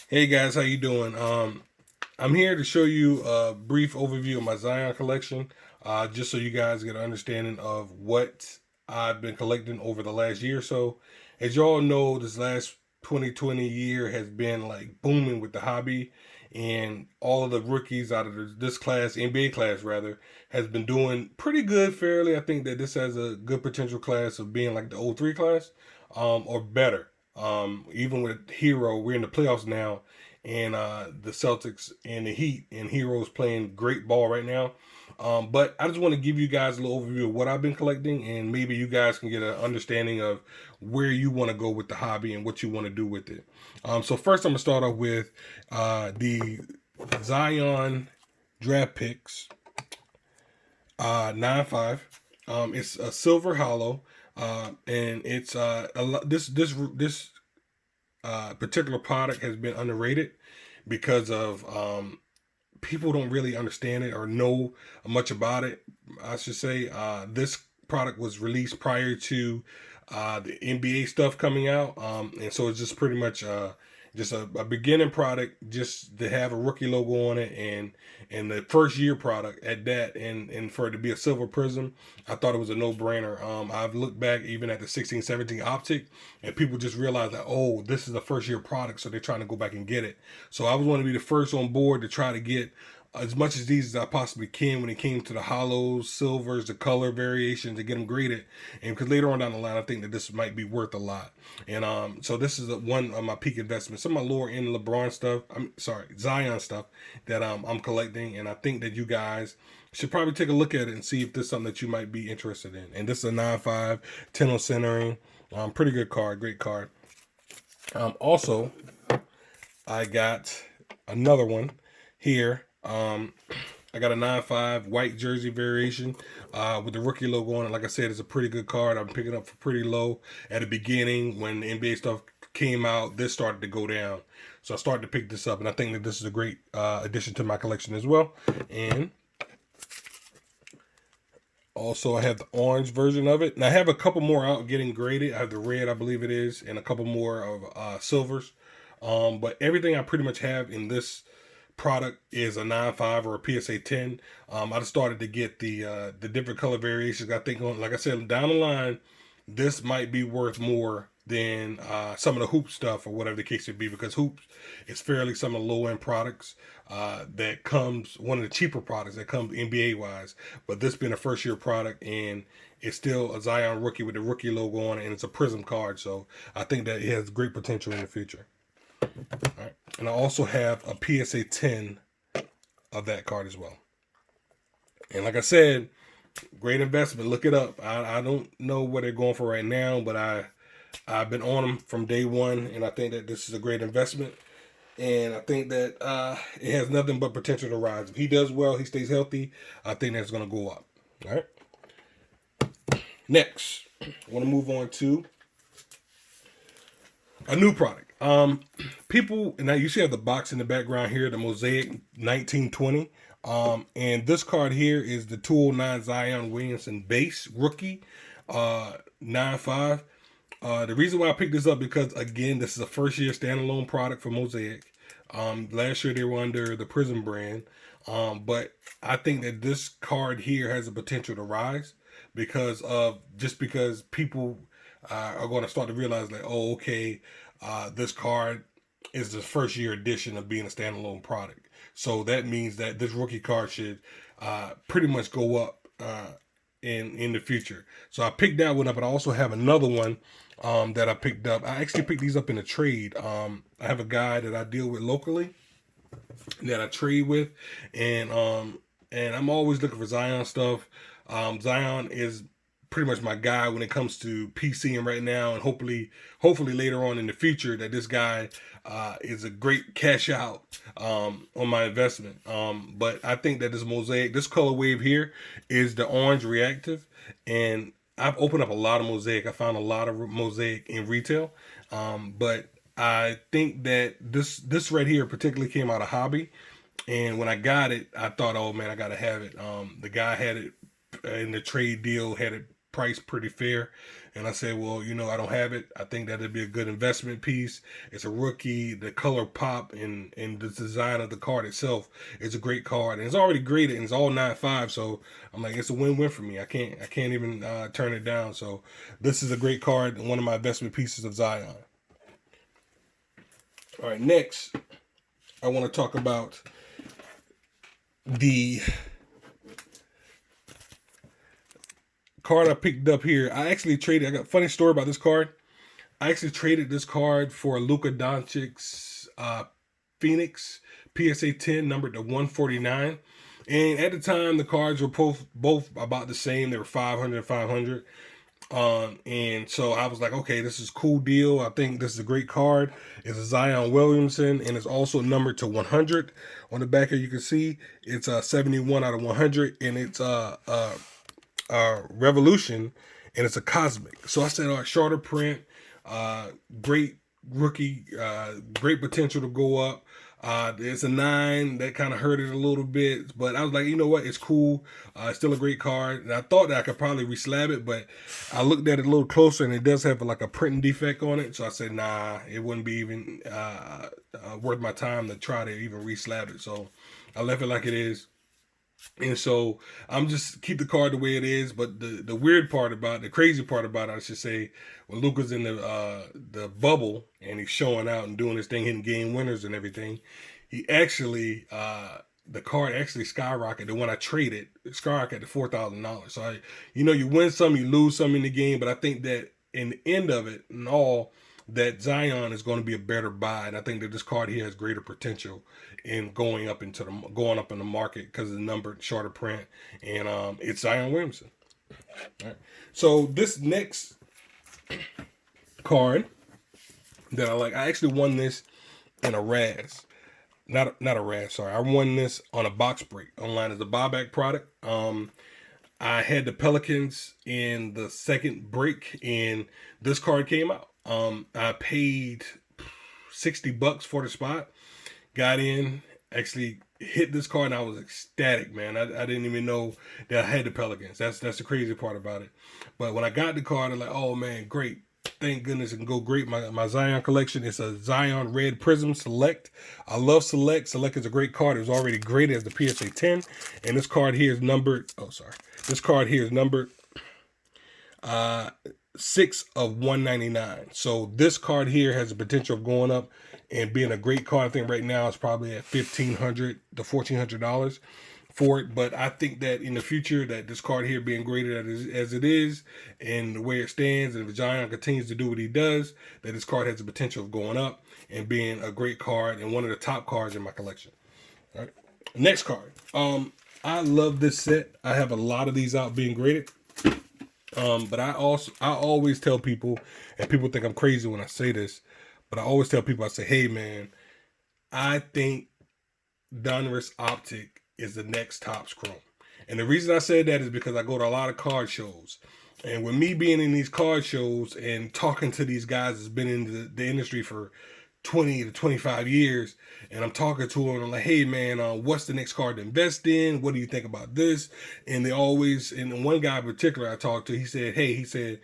Hey guys, how you doing? I'm here to show you a brief overview of my Zion collection, just so you guys get an understanding of what I've been collecting over the last year or so. As you all know, this last 2020 year has been like booming with the hobby, and all of the rookies out of this class, NBA class rather, has been doing pretty good fairly. I think that this has a good potential class of being like the '03 class, or better. Even with Hero, we're in the playoffs now, and the Celtics and the Heat, and Hero's playing great ball right now. But I just want to give you guys a little overview of what I've been collecting, and maybe you guys can get an understanding of where you want to go with the hobby and what you want to do with it. So first, I'm gonna start off with the Zion draft picks 9-5. It's a silver hollow, and it's a lot. This particular product has been underrated because of people don't really understand it or know much about it. I should say this product was released prior to the NBA stuff coming out, and so it's just pretty much just a beginning product, just to have a rookie logo on it, and the first year product at that, and for it to be a silver prism, I thought it was a no brainer. I've looked back even at the 16-17 Optic, and people just realized that, oh, this is a first year product, so they're trying to go back and get it. So I was want to be the first on board to try to get as much of these as I possibly can when it came to the hollows, silvers, the color variations, to get them graded. And because later on down the line, I think that this might be worth a lot. And so this is one of my peak investments. Some of my lower end LeBron stuff, I'm sorry, Zion stuff that I'm collecting. And I think that you guys should probably take a look at it and see if this is something that you might be interested in. And this is a 9-5, 10 on centering. Pretty good card, great card. Also, I got another one here. I got a 9-5 white jersey variation with the rookie logo on it. Like I said, it's a pretty good card. I'm picking up for pretty low. At the beginning, when the NBA stuff came out, this started to go down. So I started to pick this up, and I think that this is a great addition to my collection as well. And also, I have the orange version of it. And I have a couple more out getting graded. I have the red, I believe it is, and a couple more of silvers. But everything I pretty much have in this product is a 9-5 or a PSA 10. I just started to get the different color variations. I think, like I said, down the line, this might be worth more than some of the hoop stuff or whatever the case would be, because hoops is fairly some of the low end products that comes, one of the cheaper products that comes NBA wise. But this being a first year product, and it's still a Zion rookie with the rookie logo on it, and it's a prism card, so I think that it has great potential in the future. All right. And I also have a PSA 10 of that card as well. And like I said, great investment. Look it up. I don't know what they're going for right now, but I've been on them from day one, and I think that this is a great investment. And I think that it has nothing but potential to rise. If he does well, he stays healthy, I think that's going to go up. All right. Next, I want to move on to a new product. People, now you see have the box in the background here, the Mosaic 1920. And this card here is the 209 Zion Williamson base rookie, 9-5. The reason why I picked this up, because again, this is a first year standalone product for Mosaic. Last year they were under the Prism brand. But I think that this card here has the potential to rise because people are going to start to realize that, oh, okay, this card is the first year edition of being a standalone product. So that means that this rookie card should pretty much go up in the future. So I picked that one up, but I also have another one that I picked up. I actually picked these up in a trade. I have a guy that I deal with locally that I trade with, and I'm always looking for Zion stuff. Zion is pretty much my guy when it comes to PCing right now, and hopefully later on in the future that this guy is a great cash out on my investment. But I think that this Mosaic, this color wave here, is the orange reactive, and I've opened up a lot of Mosaic. I found a lot of Mosaic in retail, but I think that this right here particularly came out of hobby, and when I got it, I thought, oh man, I gotta have it. The guy had it in the trade deal, had it priced pretty fair. And I said, well, I don't have it. I think that'd be a good investment piece. It's a rookie. The color pop and the design of the card itself is a great card. And it's already graded and it's all 9.5. So I'm like, it's a win-win for me. I can't even turn it down. So this is a great card and one of my investment pieces of Zion. All right, next, I want to talk about the card I picked up here. I got a funny story about this card. I actually traded this card for Luka Doncic's Phoenix PSA 10 numbered to 149. And at the time, the cards were both about the same. They were 500 and 500. And so I was like, okay, this is a cool deal. I think this is a great card. It's a Zion Williamson, and it's also numbered to 100. On the back here, you can see it's 71 out of 100, and it's Revolution, and it's a Cosmic. So I said, all right, shorter print, great rookie, great potential to go up. It's a 9 that kind of hurt it a little bit, but I was like, you know what, it's cool. It's still a great card, and I thought that I could probably reslab it, but I looked at it a little closer, and it does have like a printing defect on it. So I said, nah, it wouldn't be even worth my time to try to even reslab it. So I left it like it is. And so I'm just keep the card the way it is. But the weird part about the crazy part about it, I should say, when Luka's in the bubble and he's showing out and doing his thing, hitting game winners and everything, he actually the card actually skyrocketed. The one I traded skyrocketed to $4,000. So you win some, you lose some in the game. But I think that in the end of it and all, that Zion is going to be a better buy, and I think that this card here has greater potential in going up in the market because of the numbered shorter print, and it's Zion Williamson. All right. So this next card that I like, I actually won this in a Raz, not a Raz. Sorry, I won this on a box break online as a buyback product. I had the Pelicans in the second break, and this card came out. I paid $60 for the spot, got in, actually hit this card, and I was ecstatic, man. I didn't even know that I had the Pelicans. That's the crazy part about it. But when I got the card, I'm like, oh man, great. Thank goodness it can go great. My Zion collection. It's a Zion Red Prism Select. I love Select. Select is a great card. It was already graded as the PSA 10. And this card here is numbered. This card here is numbered 6 of 199. So this card here has the potential of going up and being a great card. I think right now it's probably at $1,500 to $1,400 for it. But I think that in the future, that this card here being graded as it is and the way it stands, and if Zion continues to do what he does, that this card has the potential of going up and being a great card and one of the top cards in my collection. All right. Next card. I love this set. I have a lot of these out being graded. But I always tell people, and people think I'm crazy when I say this, but I always tell people, I say, hey man, I think Donruss Optic is the next Topps Chrome. And the reason I said that is because I go to a lot of card shows. And with me being in these card shows and talking to these guys that's been in the industry for 20 to 25 years, and I'm talking to them, and I'm like, hey man, what's the next card to invest in? What do you think about this? And they always, and one guy in particular I talked to, he said,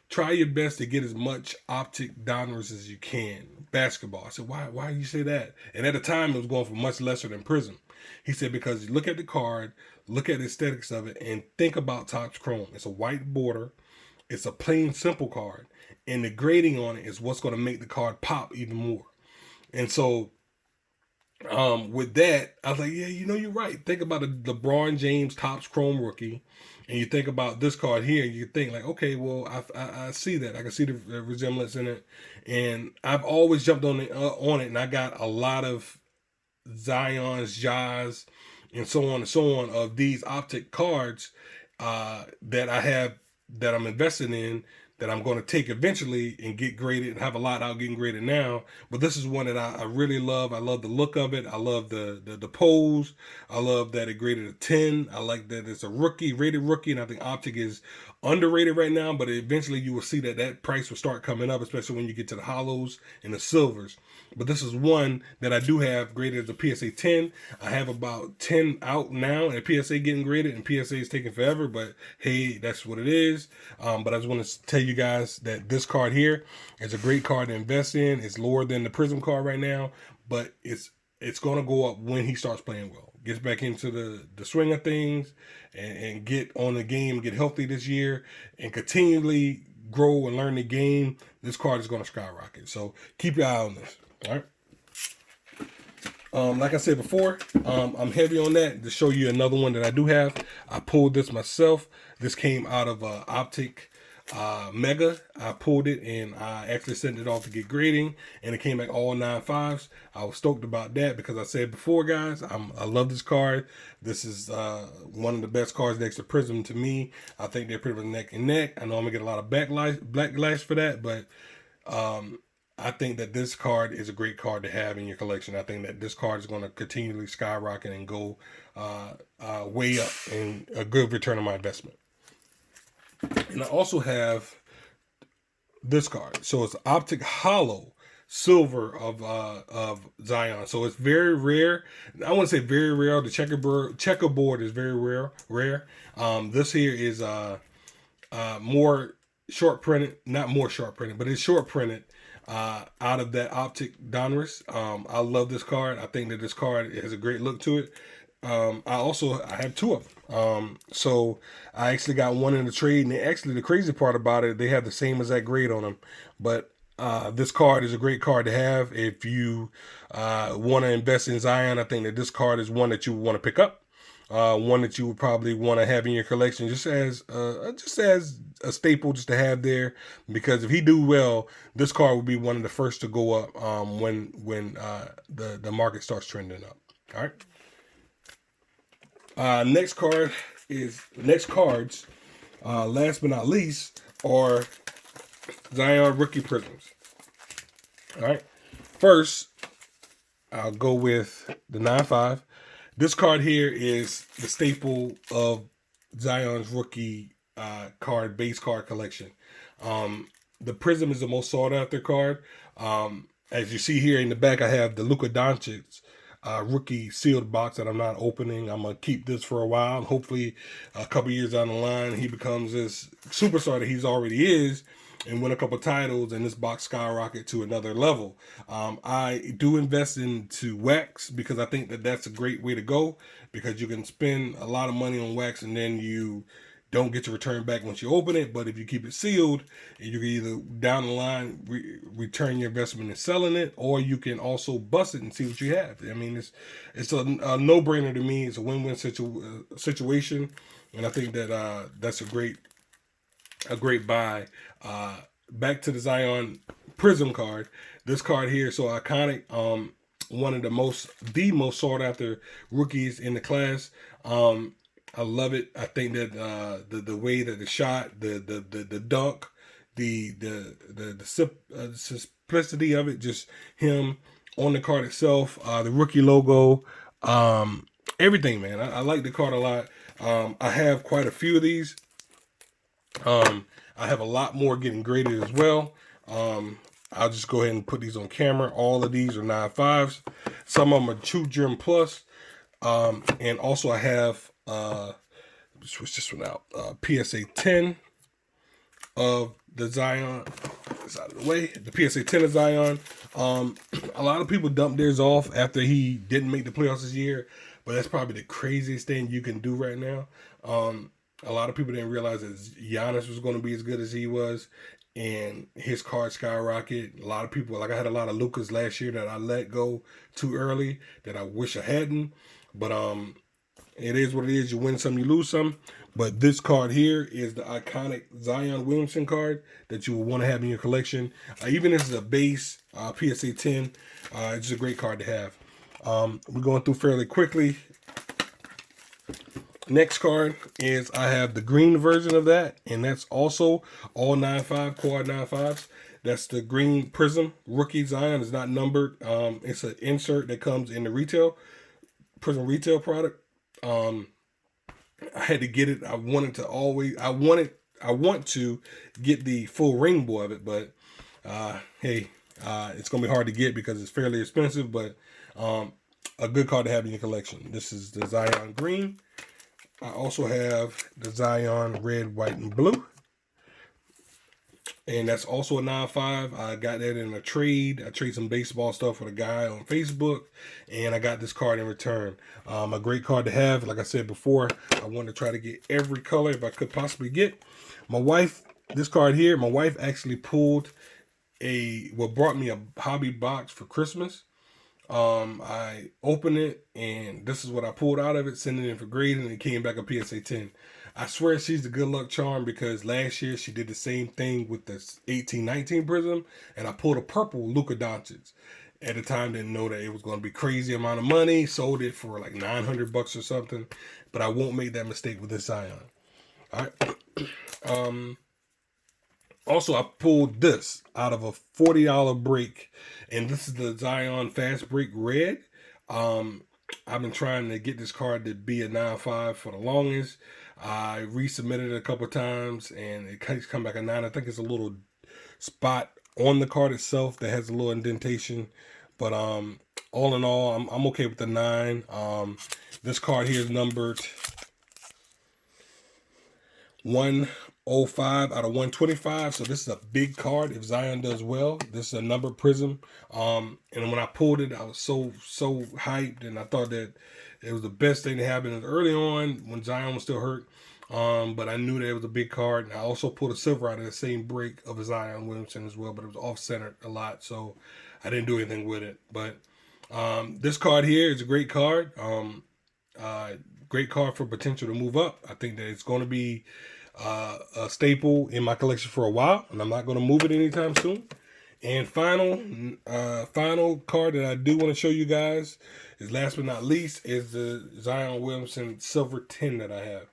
try your best to get as much Optic Donruss as you can. Basketball. I said, why do you say that? And at the time, it was going for much lesser than Prism. He said, because you look at the card, look at the aesthetics of it, and think about Topps Chrome. It's a white border. It's a plain, simple card. And the grading on it is what's going to make the card pop even more. And so, with that, I was like, yeah, you're right. Think about a LeBron James Topps Chrome rookie, and you think about this card here, and you think like, okay, well, I see that. I can see the resemblance in it. And I've always jumped on it, and I got a lot of Zion's, Ja's, and so on of these Optic cards that I have, that I'm invested in, that I'm going to take eventually and get graded, and have a lot out getting graded now. But this is one that I really love. I love the look of it. I love the pose. I love that it graded a 10. I like that it's a rated rookie, and I think Optic is underrated right now, but eventually you will see that price will start coming up, especially when you get to the hollows and the silvers. but this is one that I do have graded as a PSA 10. I have about 10 out now, and PSA getting graded, and PSA is taking forever, but hey, that's what it is. But I just want to tell you guys that this card here is a great card to invest in. It's lower than the Prism card right now, but it's going to go up when he starts playing well. Gets back into the swing of things and get on the game, get healthy this year, and continually grow and learn the game. This card is going to skyrocket. So keep your eye on this. All right. Like I said before, I'm heavy on that. To show you another one that I do have, I pulled this myself. This came out of Optic Mega. I pulled it and I actually sent it off to get grading, and it came back all 9.5s. I was stoked about that because I said before, guys, I love this card. This is one of the best cards next to Prism to me. I think they're pretty much neck and neck. I know I'm gonna get a lot of backlash for that, but I think that this card is a great card to have in your collection. I think that this card is going to continually skyrocket and go way up, and a good return on my investment. And I also have this card. So it's Optic Hollow Silver of Zion. So it's very rare. I wouldn't say very rare. The checkerboard is very rare. This here is more short printed, not more short printed, but it's short printed. Out of that Optic Donruss. I love this card. I think that this card has a great look to it. I have two of them. So I actually got one in the trade, and actually the crazy part about it, they have the same exact grade on them. But this card is a great card to have if you want to invest in Zion. I think that this card is one that you want to pick up. One that you would probably want to have in your collection, just as a staple, just to have there. Because if he do well, this card will be one of the first to go up when the market starts trending up. All right. Next cards, last but not least, are Zion rookie prisms. All right. First, I'll go with the 9.5. This card here is the staple of Zion's rookie base card collection. The Prism is the most sought after card. As you see here in the back, I have the Luka Doncic rookie sealed box that I'm not opening. I'm going to keep this for a while. Hopefully, a couple years down the line, he becomes this superstar that he's already is, and win a couple titles, and this box skyrocket to another level. I do invest into wax because I think that that's a great way to go, because you can spend a lot of money on wax and then you don't get your return back once you open it. But if you keep it sealed, you can either down the line return your investment in selling it, or you can also bust it and see what you have. I mean, it's a no-brainer to me. It's a win-win situation, and I think that that's a great buy. Back to the Zion Prism card. This card here, so iconic. One of the most sought after rookies in the class. I love it. I think that the way that the shot, the dunk, the simplicity of it, just him on the card itself, the rookie logo, everything, man. I like the card a lot. I have quite a few of these. I have a lot more getting graded as well. I'll just go ahead and put these on camera. All of these are 9.5s. Some of them are True Gem Plus. And also I have, switch this one out, PSA 10 of the Zion. It's out of the way. The PSA 10 of Zion. A lot of people dumped theirs off after he didn't make the playoffs this year, but that's probably the craziest thing you can do right now. A lot of people didn't realize that Giannis was going to be as good as he was, and his card skyrocket. A lot of people, like I had a lot of Lucas last year that I let go too early that I wish I hadn't. But it is what it is. You win some, you lose some. But this card here is the iconic Zion Williamson card that you will want to have in your collection. Even if it's a base PSA 10, it's just a great card to have. We're going through fairly quickly. Next card is I have the green version of that, and that's also all 9.5 quad 9.5s. That's the green Prism rookie Zion. Is not numbered. It's an insert that comes in the Prism retail product. I had to get it. I want to get the full rainbow of it, but hey, It's going to be hard to get because it's fairly expensive, but a good card to have in your collection. This is the Zion Green. I also have the Zion Red, White, and Blue. And that's also a 9.5. I got that in a trade. I traded some baseball stuff with a guy on Facebook, and I got this card in return. A great card to have. Like I said before, I want to try to get every color if I could possibly get. My wife, this card here, my wife actually pulled brought me a hobby box for Christmas. I opened it, and this is what I pulled out of it, sent it in for grading, and it came back a PSA 10. I swear she's the good luck charm, because last year she did the same thing with this 18-19 Prism, and I pulled a purple Luka Doncic. At the time, didn't know that it was going to be crazy amount of money. Sold it for like $900 or something, but I won't make that mistake with this Zion. All right. Also, I pulled this out of a $40 break, and this is the Zion Fast Break Red. I've been trying to get this card to be a 9.5 for the longest. I resubmitted it a couple times, and it come back a 9. I think it's a little spot on the card itself that has a little indentation, but all in all, I'm okay with the 9. This card here is numbered 105 out of 125, so this is a big card if Zion does well. This is a numbered Prism, and when I pulled it, I was so hyped, and I thought that it was the best thing to happen early on when Zion was still hurt. But I knew that it was a big card, and I also pulled a silver out of the same break of a Zion Williamson as well, but it was off-centered a lot, so I didn't do anything with it. But this card here is a great card. Great card for potential to move up. I think that it's going to be a staple in my collection for a while, and I'm not going to move it anytime soon. And final card that I do want to show you guys is, last but not least, is the Zion Williamson Silver 10 that I have.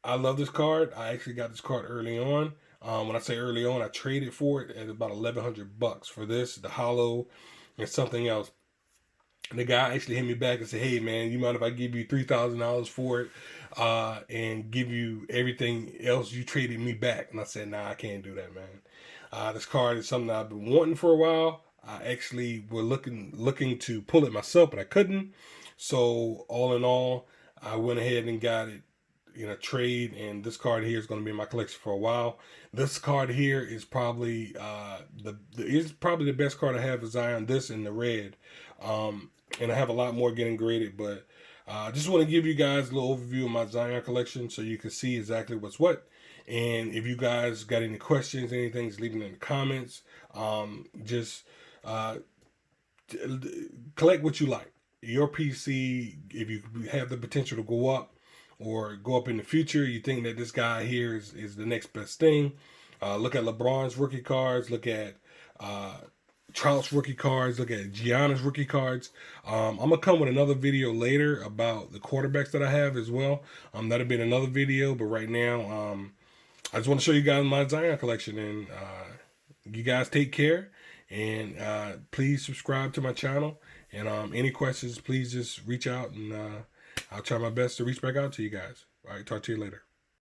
I love this card. I actually got this card early on. When I say early on, I traded for it at about $1,100 for this, the hollow, and something else. And the guy actually hit me back and said, "Hey man, you mind if I give you $3,000 for it, and give you everything else you traded me back?" And I said, "Nah, I can't do that, man. This card is something I've been wanting for a while. I actually were looking to pull it myself, but I couldn't. So all in all, I went ahead and got it in a trade, and this card here is going to be in my collection for a while. This card here is probably the best card I have is Zion. This and the red, and I have a lot more getting graded, but I just want to give you guys a little overview of my Zion collection so you can see exactly what's what. And if you guys got any questions, anything, just leave them in the comments. Just collect what you like. Your PC, if you have the potential to go up or go up in the future, you think that this guy here is the next best thing. Look at LeBron's rookie cards. Look at Trout's rookie cards. Look at Gianna's rookie cards. I'm going to come with another video later about the quarterbacks that I have as well. That'll be in another video, but right now, I just want to show you guys my Zion collection, and you guys take care, and please subscribe to my channel, and any questions, please just reach out, and I'll try my best to reach back out to you guys. All right, talk to you later.